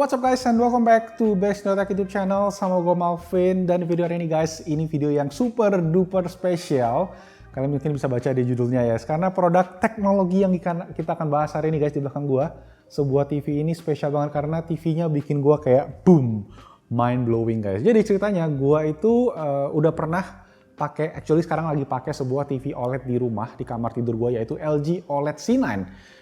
what's up guys, and welcome back to Best Tech YouTube channel sama gue Malvin. Dan video hari ini guys, ini video yang super duper spesial. Kalian mungkin bisa baca di judulnya ya, karena produk teknologi yang kita akan bahas hari ini guys di belakang gue. Sebuah TV ini spesial banget karena TV-nya bikin gue kayak boom, mind blowing guys. Jadi ceritanya gue itu udah pernah pakai, actually sekarang lagi pakai sebuah TV OLED di rumah, di kamar tidur gue, yaitu LG OLED C9.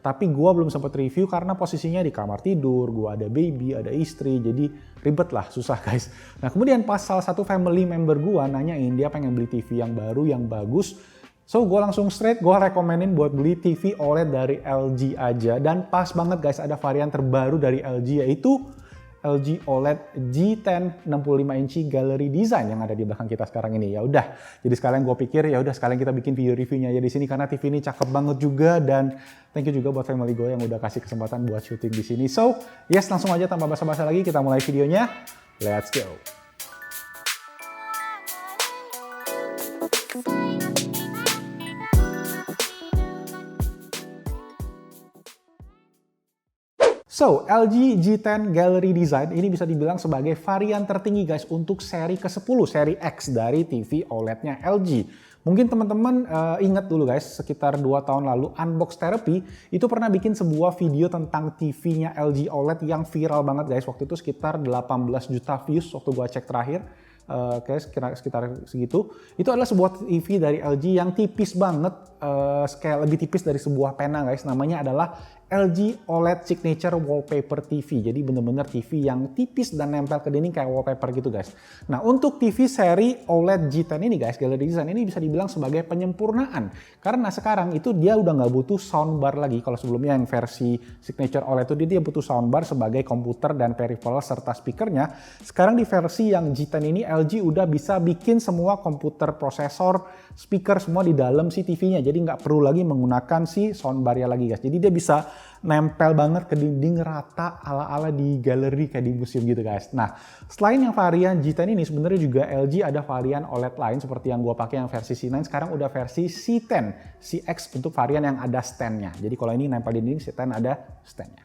Tapi gue belum sempat review karena posisinya di kamar tidur, gue ada baby, ada istri, jadi ribet lah, susah guys. Nah kemudian pas salah satu family member gue nanyain dia pengen beli TV yang baru, yang bagus. So gue langsung straight, gue rekomenin buat beli TV OLED dari LG aja. Dan pas banget guys, ada varian terbaru dari LG, yaitu LG OLED G10 65 inci Gallery Design yang ada di belakang kita sekarang ini. Ya udah, jadi sekalian gue pikir ya udah sekalian kita bikin video reviewnya aja di sini karena TV ini cakep banget juga, dan thank you juga buat family gue yang udah kasih kesempatan buat syuting di sini. So, yes, langsung aja tanpa basa-basi lagi kita mulai videonya. Let's go. So, LG G10 Gallery Design ini bisa dibilang sebagai varian tertinggi guys untuk seri ke-10, seri X dari TV OLED-nya LG. Mungkin teman-teman ingat dulu guys, sekitar 2 tahun lalu Unbox Therapy itu pernah bikin sebuah video tentang TV-nya LG OLED yang viral banget guys. Waktu itu sekitar 18 juta views waktu gua cek terakhir. Kayak sekitar segitu. Itu adalah sebuah TV dari LG yang tipis banget, kayak lebih tipis dari sebuah pena guys. Namanya adalah LG OLED Signature Wallpaper TV. Jadi bener-bener TV yang tipis dan nempel ke dinding kayak wallpaper gitu guys. Nah untuk TV seri OLED G10 ini guys, Gallery Design ini bisa dibilang sebagai penyempurnaan. Karena sekarang itu dia udah nggak butuh soundbar lagi. Kalau sebelumnya yang versi Signature OLED itu dia butuh soundbar sebagai komputer dan peripheral serta speakernya. Sekarang di versi yang G10 ini LG udah bisa bikin semua komputer, prosesor, speaker semua di dalam si TV-nya. Jadi nggak perlu lagi menggunakan si soundbar-nya lagi guys. Jadi dia bisa nempel banget ke dinding rata ala-ala di galeri kayak di museum gitu guys. Nah, selain yang varian G10 ini sebenarnya juga LG ada varian OLED lain seperti yang gua pakai yang versi C9, sekarang udah versi C10, CX untuk varian yang ada stand-nya. Jadi kalau ini nempel di dinding, C10 ada stand-nya.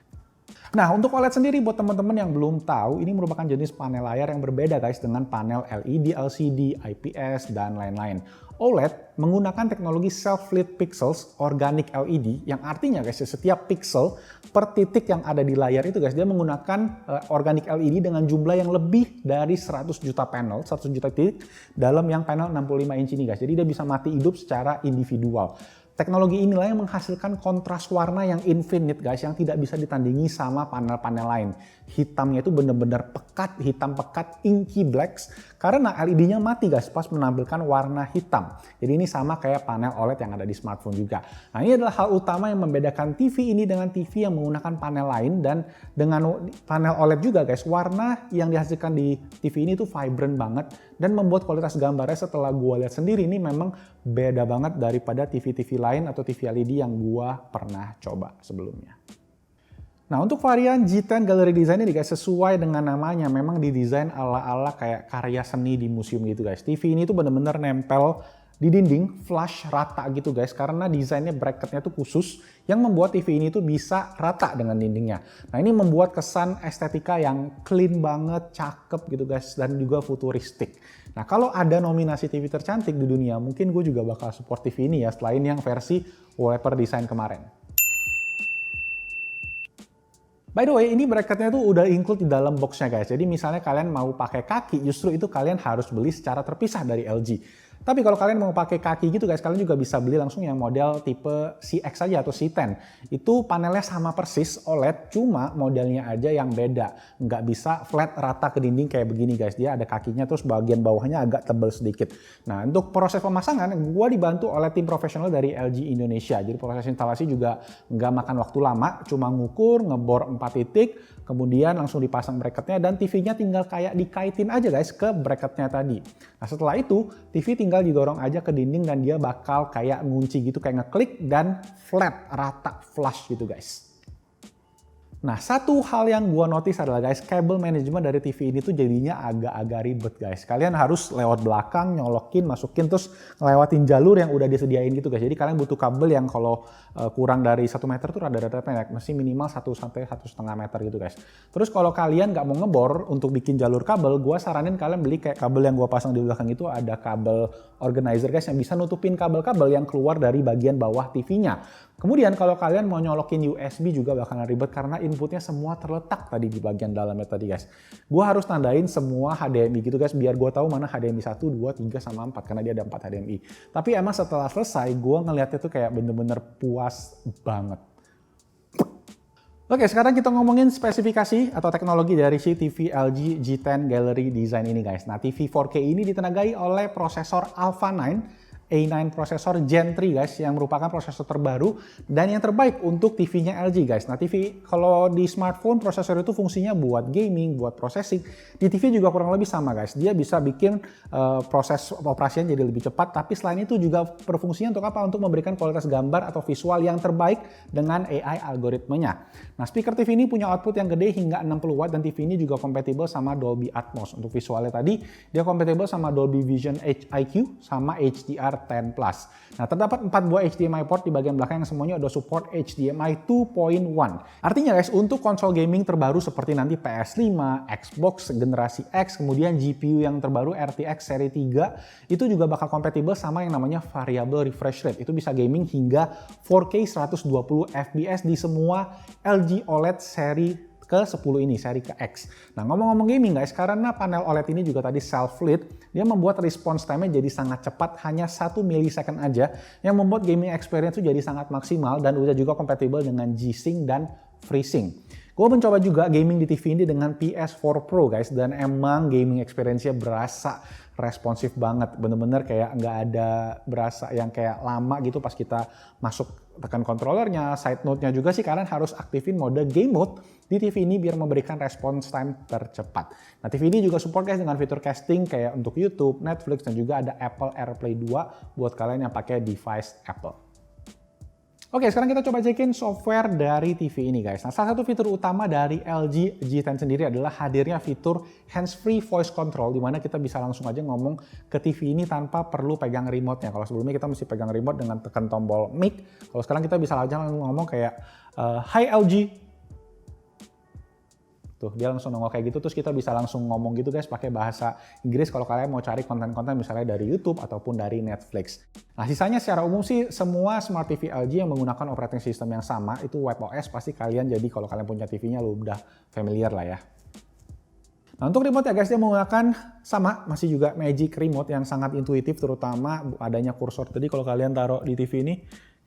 Nah, untuk OLED sendiri buat teman-teman yang belum tahu, ini merupakan jenis panel layar yang berbeda guys dengan panel LED, LCD, IPS, dan lain-lain. OLED menggunakan teknologi self-lit pixels organic LED yang artinya guys setiap pixel per titik yang ada di layar itu guys dia menggunakan organic LED dengan jumlah yang lebih dari 100 juta panel, 100 juta titik dalam yang panel 65 inci ini guys. Jadi dia bisa mati hidup secara individual. Teknologi inilah yang menghasilkan kontras warna yang infinite guys, yang tidak bisa ditandingi sama panel-panel lain. Hitamnya itu benar-benar pekat, hitam pekat, inky blacks, karena LED-nya mati guys pas menampilkan warna hitam. Jadi ini sama kayak panel OLED yang ada di smartphone juga. Nah ini adalah hal utama yang membedakan TV ini dengan TV yang menggunakan panel lain, dan dengan panel OLED juga guys, warna yang dihasilkan di TV ini tuh vibrant banget dan membuat kualitas gambarnya setelah gua lihat sendiri ini memang beda banget daripada TV-TV lain atau TV LED yang gua pernah coba sebelumnya. Nah untuk varian G10 Gallery Design ini guys sesuai dengan namanya, memang didesain ala-ala kayak karya seni di museum gitu guys. TV ini tuh bener-bener nempel di dinding, flush, rata gitu guys, karena desainnya bracketnya tuh khusus yang membuat TV ini tuh bisa rata dengan dindingnya. Nah ini membuat kesan estetika yang clean banget, cakep gitu guys, dan juga futuristik. Nah kalau ada nominasi TV tercantik di dunia, mungkin gue juga bakal support TV ini ya, selain yang versi wallpaper design kemarin. By the way, ini bracketnya tuh udah include di dalam boxnya guys. Jadi misalnya kalian mau pakai kaki, justru itu kalian harus beli secara terpisah dari LG. Tapi kalau kalian mau pakai kaki gitu guys, kalian juga bisa beli langsung yang model tipe CX aja atau C10. Itu panelnya sama persis OLED, cuma modelnya aja yang beda. Nggak bisa flat rata ke dinding kayak begini guys. Dia ada kakinya terus bagian bawahnya agak tebal sedikit. Nah untuk proses pemasangan, gua dibantu oleh tim profesional dari LG Indonesia. Jadi proses instalasi juga nggak makan waktu lama, cuma ngukur, ngebor 4 titik, kemudian langsung dipasang bracketnya dan TV-nya tinggal kayak dikaitin aja guys ke bracketnya tadi. Nah setelah itu TV tinggal didorong aja ke dinding dan dia bakal kayak ngunci gitu, kayak ngeklik dan flat, rata, flush gitu guys. Nah, satu hal yang gua notice adalah guys, kabel manajemen dari TV ini tuh jadinya agak-agak ribet guys. Kalian harus lewat belakang, nyolokin, masukin, terus ngelewatin jalur yang udah disediain gitu guys. Jadi kalian butuh kabel yang kalau kurang dari 1 meter tuh rada-rada pendek, mesti minimal 1 sampai 1,5 meter gitu guys. Terus kalau kalian nggak mau ngebor untuk bikin jalur kabel, gua saranin kalian beli kayak kabel yang gua pasang di belakang itu ada kabel organizer guys yang bisa nutupin kabel-kabel yang keluar dari bagian bawah TV-nya. Kemudian kalau kalian mau nyolokin USB juga bakalan ribet karena inputnya semua terletak tadi di bagian dalamnya tadi guys. Gua harus tandain semua HDMI gitu guys biar gua tahu mana HDMI 1, 2, 3, sama 4 karena dia ada 4 HDMI. Tapi emang setelah selesai gua ngeliatnya tuh kayak bener-bener puas banget. Oke, sekarang kita ngomongin spesifikasi atau teknologi dari si TV LG G10 Gallery Design ini guys. Nah, TV 4K ini ditenagai oleh prosesor Alpha 9 A9 prosesor Gen 3 guys yang merupakan prosesor terbaru dan yang terbaik untuk TV-nya LG guys. Nah, TV kalau di smartphone prosesor itu fungsinya buat gaming, buat processing. Di TV juga kurang lebih sama guys. Dia bisa bikin proses operasinya jadi lebih cepat, tapi selain itu juga berfungsinya untuk apa? Untuk memberikan kualitas gambar atau visual yang terbaik dengan AI algoritmenya. Nah, speaker TV ini punya output yang gede hingga 60 watt dan TV ini juga kompatibel sama Dolby Atmos. Untuk visualnya tadi, dia kompatibel sama Dolby Vision IQ sama HDR10+. Nah, terdapat 4 buah HDMI port di bagian belakang yang semuanya ada support HDMI 2.1. Artinya guys, untuk konsol gaming terbaru seperti nanti PS5, Xbox generasi X, kemudian GPU yang terbaru RTX seri 3, itu juga bakal kompatibel sama yang namanya variable refresh rate. Itu bisa gaming hingga 4K 120 fps di semua LG OLED seri ke-10 ini, seri ke-X. Nah, ngomong-ngomong gaming guys, karena panel OLED ini juga tadi self-lit, dia membuat response time-nya jadi sangat cepat, hanya 1 millisecond aja, yang membuat gaming experience itu jadi sangat maksimal dan udah juga kompatibel dengan G-Sync dan FreeSync. Gue mencoba juga gaming di TV ini dengan PS4 Pro guys, dan emang gaming experience-nya berasa responsif banget, bener-bener kayak nggak ada berasa yang kayak lama gitu pas kita masuk tekan controllernya. Side note-nya juga sih kalian harus aktifin mode game mode di TV ini biar memberikan response time tercepat. Nah, TV ini juga support guys dengan fitur casting kayak untuk YouTube, Netflix, dan juga ada Apple AirPlay 2 buat kalian yang pakai device Apple. Oke, sekarang kita coba cekin software dari TV ini guys. Nah, salah satu fitur utama dari LG G10 sendiri adalah hadirnya fitur hands-free voice control, di mana kita bisa langsung aja ngomong ke TV ini tanpa perlu pegang remote-nya. Kalau sebelumnya kita mesti pegang remote dengan tekan tombol mic, kalau sekarang kita bisa aja langsung ngomong kayak, "Hi LG." Tuh, dia langsung nongol kayak gitu, terus kita bisa langsung ngomong gitu guys pakai bahasa Inggris kalau kalian mau cari konten-konten misalnya dari YouTube ataupun dari Netflix. Nah, sisanya secara umum sih semua smart TV LG yang menggunakan operating system yang sama, itu WebOS pasti kalian jadi kalau kalian punya TV-nya lu udah familiar lah ya. Nah, untuk remote ya guys, dia menggunakan sama, masih juga Magic Remote yang sangat intuitif, terutama adanya kursor tadi kalau kalian taruh di TV ini,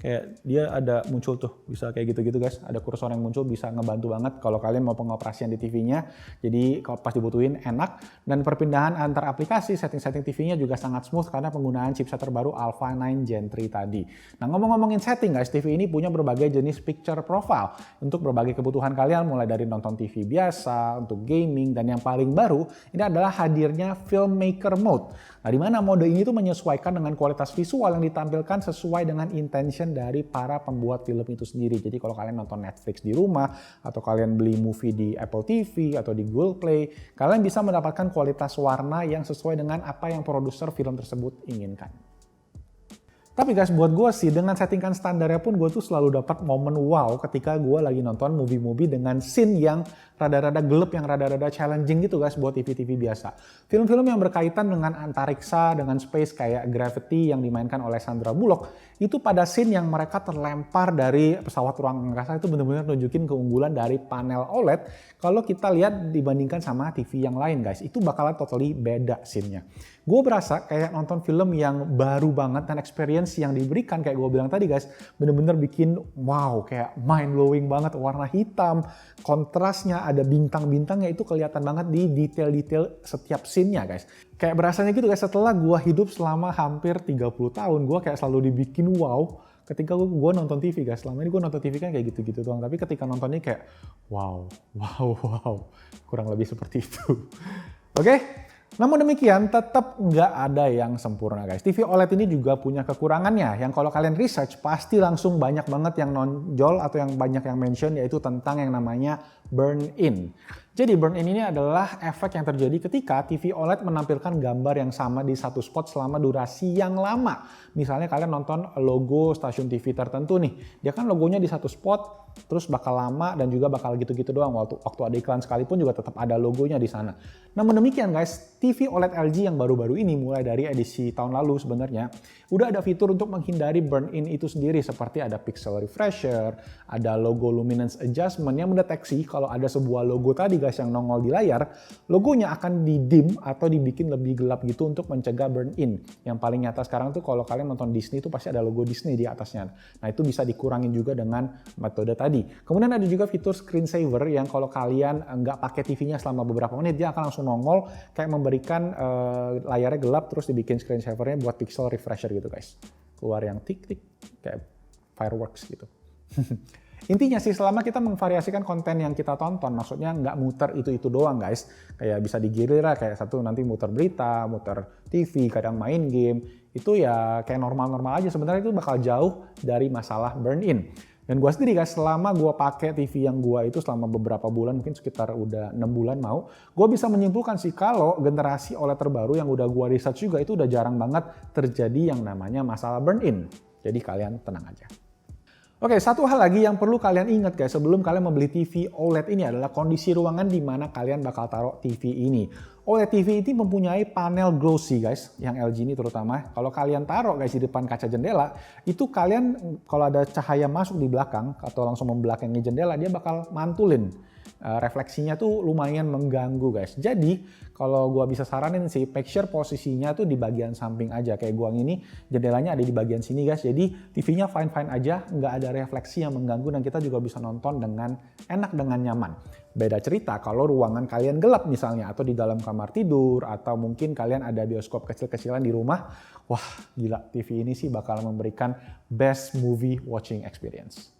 kayak dia ada muncul tuh, bisa kayak gitu-gitu guys, ada kursor yang muncul, bisa ngebantu banget kalau kalian mau pengoperasian di TV-nya, jadi kalau pas dibutuhin enak, dan perpindahan antar aplikasi, setting-setting TV-nya juga sangat smooth karena penggunaan chipset terbaru Alpha 9 Gen 3 tadi. Nah, ngomong-ngomongin setting guys, TV ini punya berbagai jenis picture profile untuk berbagai kebutuhan kalian, mulai dari nonton TV biasa, untuk gaming, dan yang paling baru, ini adalah hadirnya Filmmaker Mode. Nah, di mana mode ini tuh menyesuaikan dengan kualitas visual yang ditampilkan sesuai dengan intention dari para pembuat film itu sendiri. Jadi kalau kalian nonton Netflix di rumah, atau kalian beli movie di Apple TV atau di Google Play, kalian bisa mendapatkan kualitas warna yang sesuai dengan apa yang produser film tersebut inginkan. Tapi guys, buat gue sih, dengan settingan standarnya pun gue tuh selalu dapat momen wow ketika gue lagi nonton movie-movie dengan scene yang rada-rada gelap, yang rada-rada challenging gitu guys buat TV-TV biasa. Film-film yang berkaitan dengan antariksa, dengan space kayak Gravity yang dimainkan oleh Sandra Bullock, itu pada scene yang mereka terlempar dari pesawat ruang angkasa itu benar-benar nunjukin keunggulan dari panel OLED kalau kita lihat dibandingkan sama TV yang lain guys. Itu bakalan totally beda scene-nya. Gue berasa kayak nonton film yang baru banget dan experience yang diberikan kayak gue bilang tadi guys, bener-bener bikin wow, kayak mind blowing banget, warna hitam, kontrasnya, ada bintang-bintangnya itu kelihatan banget di detail-detail setiap scene-nya guys. Kayak berasanya gitu guys, setelah gue hidup selama hampir 30 tahun, gue kayak selalu dibikin wow ketika gue nonton TV guys. Selama ini gue nonton TV kan kayak gitu-gitu doang, tapi ketika nontonnya kayak wow, kurang lebih seperti itu. Oke? Namun demikian, tetap nggak ada yang sempurna guys. TV OLED ini juga punya kekurangannya, yang kalau kalian research pasti langsung banyak banget yang nonjol atau yang banyak yang mention, yaitu tentang yang namanya burn-in. Jadi burn-in ini adalah efek yang terjadi ketika TV OLED menampilkan gambar yang sama di satu spot selama durasi yang lama. Misalnya kalian nonton logo stasiun TV tertentu nih, dia kan logonya di satu spot, terus bakal lama dan juga bakal gitu-gitu doang. Waktu ada iklan sekalipun juga tetap ada logonya di sana. Namun demikian guys, TV OLED LG yang baru-baru ini mulai dari edisi tahun lalu sebenarnya udah ada fitur untuk menghindari burn-in itu sendiri, seperti ada pixel refresher, ada logo luminance adjustment yang mendeteksi kalau ada sebuah logo tadi guys yang nongol di layar, logonya akan di-dim atau dibikin lebih gelap gitu untuk mencegah burn-in. Yang paling nyata sekarang tuh kalau kalian nonton Disney tuh pasti ada logo Disney di atasnya. Nah itu bisa dikurangin juga dengan metode tadi. Kemudian ada juga fitur screensaver yang kalau kalian nggak pakai TV-nya selama beberapa menit, dia akan langsung nongol kayak memberikan layarnya gelap terus dibikin screensaver-nya buat pixel refresher gitu guys. Keluar yang tik-tik kayak fireworks gitu. Intinya sih selama kita memvariasikan konten yang kita tonton, maksudnya nggak muter itu doang guys. Kayak bisa digiliran kayak satu nanti muter berita, muter TV, kadang main game. Itu ya kayak normal-normal aja, sebenarnya itu bakal jauh dari masalah burn-in. Dan gue sendiri guys, selama gue pakai TV yang gue itu selama beberapa bulan, mungkin sekitar udah 6 bulan mau, gue bisa menyimpulkan sih kalau generasi OLED terbaru yang udah gue research juga itu udah jarang banget terjadi yang namanya masalah burn-in. Jadi kalian tenang aja. Oke, satu hal lagi yang perlu kalian ingat guys sebelum kalian membeli TV OLED ini adalah kondisi ruangan di mana kalian bakal taruh TV ini. OLED TV ini mempunyai panel glossy guys, yang LG ini terutama. Kalau kalian taruh guys di depan kaca jendela, itu kalian kalau ada cahaya masuk di belakang atau langsung membelakangi jendela, dia bakal mantulin. Refleksinya tuh lumayan mengganggu guys. Jadi kalau gua bisa saranin sih, make sure posisinya tuh di bagian samping aja. Kayak gua ini jendelanya ada di bagian sini guys. Jadi TV-nya fine-fine aja, nggak ada refleksi yang mengganggu dan kita juga bisa nonton dengan enak, dengan nyaman. Beda cerita kalau ruangan kalian gelap misalnya, atau di dalam kamar tidur, atau mungkin kalian ada bioskop kecil-kecilan di rumah. Wah gila, TV ini sih bakal memberikan best movie watching experience.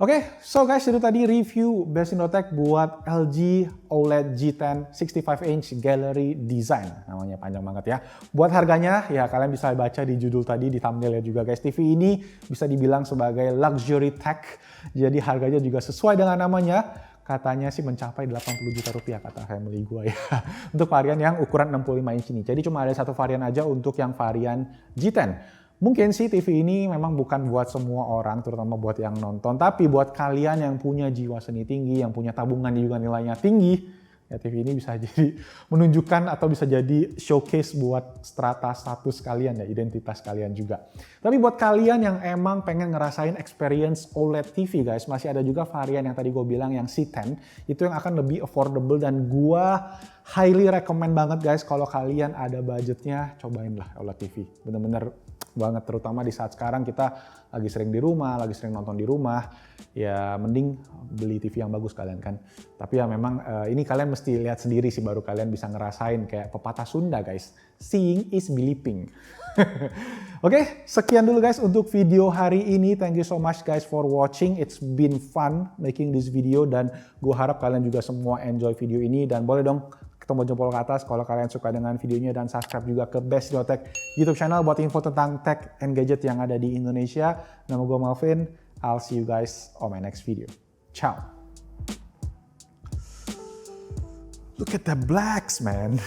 Oke, so guys itu tadi review Best Indotech buat LG OLED G10 65 inch Gallery Design. Namanya panjang banget ya. Buat harganya ya kalian bisa baca di judul tadi, di thumbnail ya juga guys. TV ini bisa dibilang sebagai luxury tech. Jadi harganya juga sesuai dengan namanya. Katanya sih mencapai 80 juta rupiah kata family gue ya. Untuk varian yang ukuran 65 inch ini. Jadi cuma ada satu varian aja untuk yang varian G10. Mungkin sih TV ini memang bukan buat semua orang, terutama buat yang nonton. Tapi buat kalian yang punya jiwa seni tinggi, yang punya tabungan juga nilainya tinggi, ya TV ini bisa jadi menunjukkan atau bisa jadi showcase buat strata status kalian ya, identitas kalian juga. Tapi buat kalian yang emang pengen ngerasain experience OLED TV guys, masih ada juga varian yang tadi gue bilang yang C10, itu yang akan lebih affordable dan gue highly recommend banget guys kalau kalian ada budgetnya, cobain lah OLED TV. Bener-bener banget, terutama di saat sekarang kita lagi sering di rumah, lagi sering nonton di rumah, ya mending beli TV yang bagus kalian kan. Tapi ya memang ini kalian mesti lihat sendiri sih baru kalian bisa ngerasain, kayak pepatah Sunda guys, seeing is believing. Oke, sekian dulu guys untuk video hari ini. Thank you so much guys for watching. It's been fun making this video dan gue harap kalian juga semua enjoy video ini dan boleh dong tombol jempol ke atas kalau kalian suka dengan videonya dan subscribe juga ke Best Indotech YouTube channel buat info tentang tech and gadget yang ada di Indonesia. Nama gue Malvin. I'll see you guys on my next video. Ciao. Look at the blacks, man.